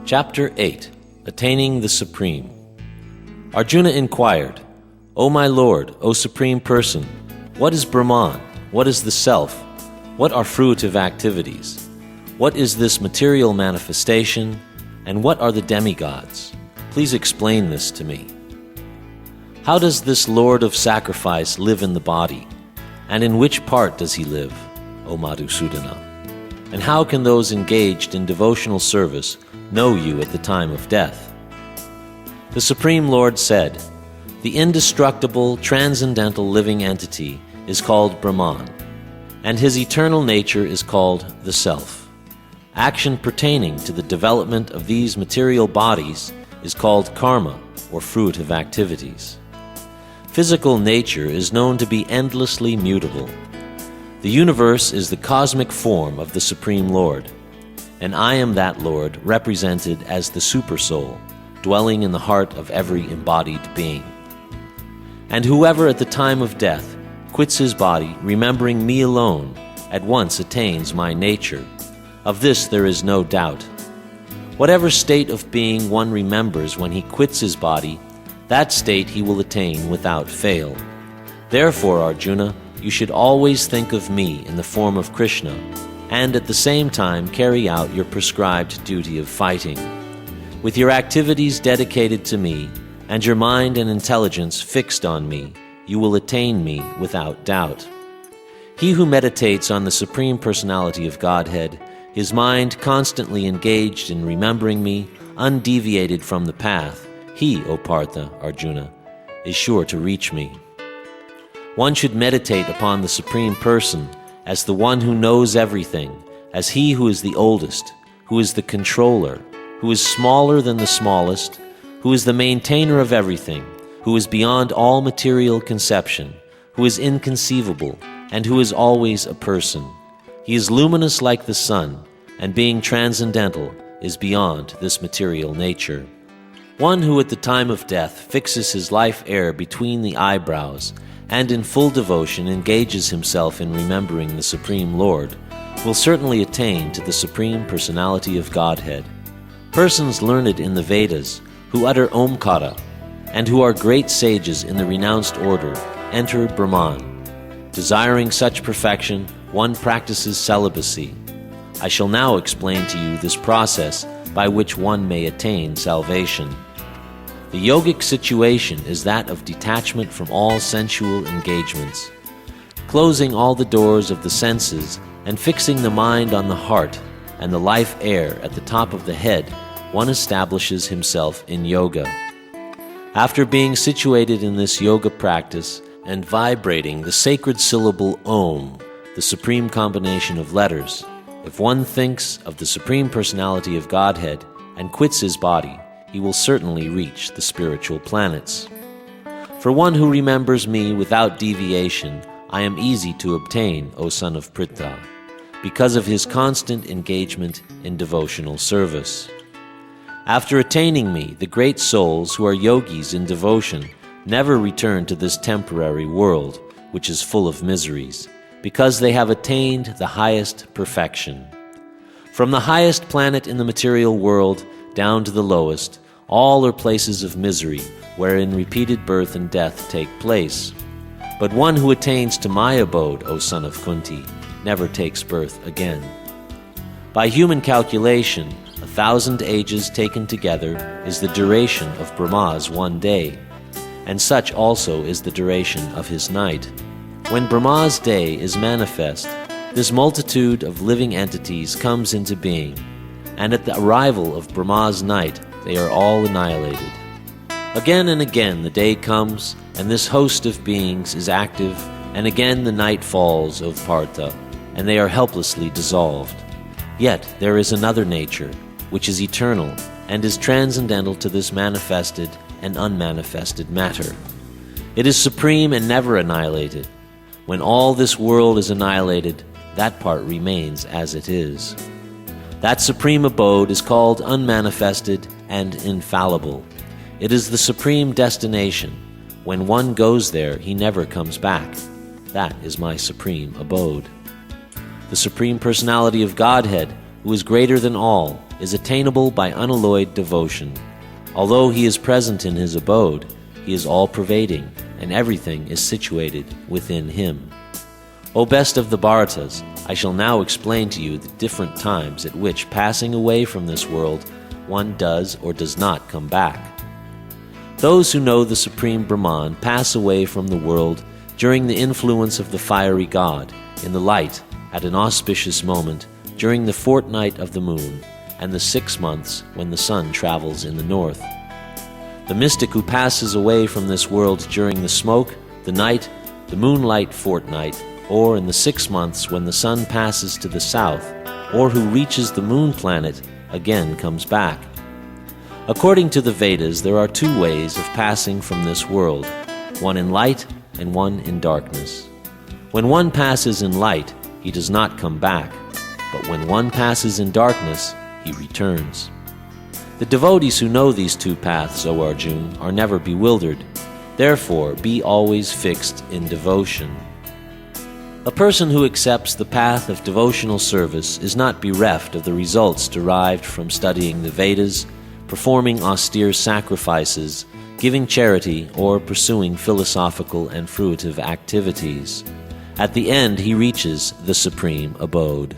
Chapter 8. Attaining the Supreme. Arjuna inquired, O my Lord, O Supreme Person, what is Brahman? What is the Self? What are fruitive activities? What is this material manifestation? And what are the demigods? Please explain this to me. How does this Lord of Sacrifice live in the body? And in which part does he live, O Madhusudana? And how can those engaged in devotional service know you at the time of death? The Supreme Lord said, the indestructible, transcendental living entity is called Brahman, and his eternal nature is called the Self. Action pertaining to the development of these material bodies is called karma, or fruitive activities. Physical nature is known to be endlessly mutable. The universe is the cosmic form of the Supreme Lord, and I am that Lord represented as the Supersoul, dwelling in the heart of every embodied being. And whoever at the time of death quits his body, remembering me alone, at once attains my nature. Of this there is no doubt. Whatever state of being one remembers when he quits his body, that state he will attain without fail. Therefore, Arjuna, you should always think of me in the form of Krishna, and at the same time carry out your prescribed duty of fighting. With your activities dedicated to me, and your mind and intelligence fixed on me, you will attain me without doubt. He who meditates on the Supreme Personality of Godhead, his mind constantly engaged in remembering me, undeviated from the path, he, O Partha, Arjuna, is sure to reach me. One should meditate upon the Supreme Person as the one who knows everything, as he who is the oldest, who is the controller, who is smaller than the smallest, who is the maintainer of everything, who is beyond all material conception, who is inconceivable, and who is always a person. He is luminous like the sun, and being transcendental, is beyond this material nature. One who at the time of death fixes his life air between the eyebrows, and in full devotion engages himself in remembering the Supreme Lord, will certainly attain to the Supreme Personality of Godhead. Persons learned in the Vedas, who utter Omkara, and who are great sages in the renounced order, enter Brahman. Desiring such perfection, one practices celibacy. I shall now explain to you this process by which one may attain salvation. The yogic situation is that of detachment from all sensual engagements. Closing all the doors of the senses and fixing the mind on the heart and the life air at the top of the head, one establishes himself in yoga. After being situated in this yoga practice and vibrating the sacred syllable Om, the supreme combination of letters, if one thinks of the Supreme Personality of Godhead and quits his body, he will certainly reach the spiritual planets. For one who remembers me without deviation, I am easy to obtain, O son of Pritha, because of his constant engagement in devotional service. After attaining me, the great souls who are yogis in devotion never return to this temporary world, which is full of miseries, because they have attained the highest perfection. From the highest planet in the material world down to the lowest, all are places of misery, wherein repeated birth and death take place. But one who attains to my abode, O son of Kunti, never takes birth again. By human calculation, 1,000 ages taken together is the duration of Brahma's one day, and such also is the duration of his night. When Brahma's day is manifest, this multitude of living entities comes into being, and at the arrival of Brahma's night, they are all annihilated. Again and again the day comes, and this host of beings is active, and again the night falls, O Partha, and they are helplessly dissolved. Yet there is another nature, which is eternal, and is transcendental to this manifested and unmanifested matter. It is supreme and never annihilated. When all this world is annihilated, that part remains as it is. That supreme abode is called unmanifested and infallible. It is the supreme destination, When one goes there, he never comes back. That is my supreme abode. The Supreme Personality of Godhead, who is greater than all, is attainable by unalloyed devotion. Although he is present in his abode, he is all-pervading, and everything is situated within him. O best of the Bharatas, I shall now explain to you the different times at which, passing away from this world, one does or does not come back. Those who know the Supreme Brahman pass away from the world during the influence of the fiery god, in the light, at an auspicious moment, during the fortnight of the moon, and the 6 months when the sun travels in the north. The mystic who passes away from this world during the smoke, the night, the moonlight fortnight, or in the 6 months when the sun passes to the south, or who reaches the moon planet, again comes back. According to the Vedas, there are 2 ways of passing from this world, one in light and one in darkness. When one passes in light, he does not come back, but when one passes in darkness, he returns. The devotees who know these 2 paths, O Arjuna, are never bewildered. Therefore, be always fixed in devotion. A person who accepts the path of devotional service is not bereft of the results derived from studying the Vedas, performing austere sacrifices, giving charity, or pursuing philosophical and fruitive activities. At the end, he reaches the supreme abode.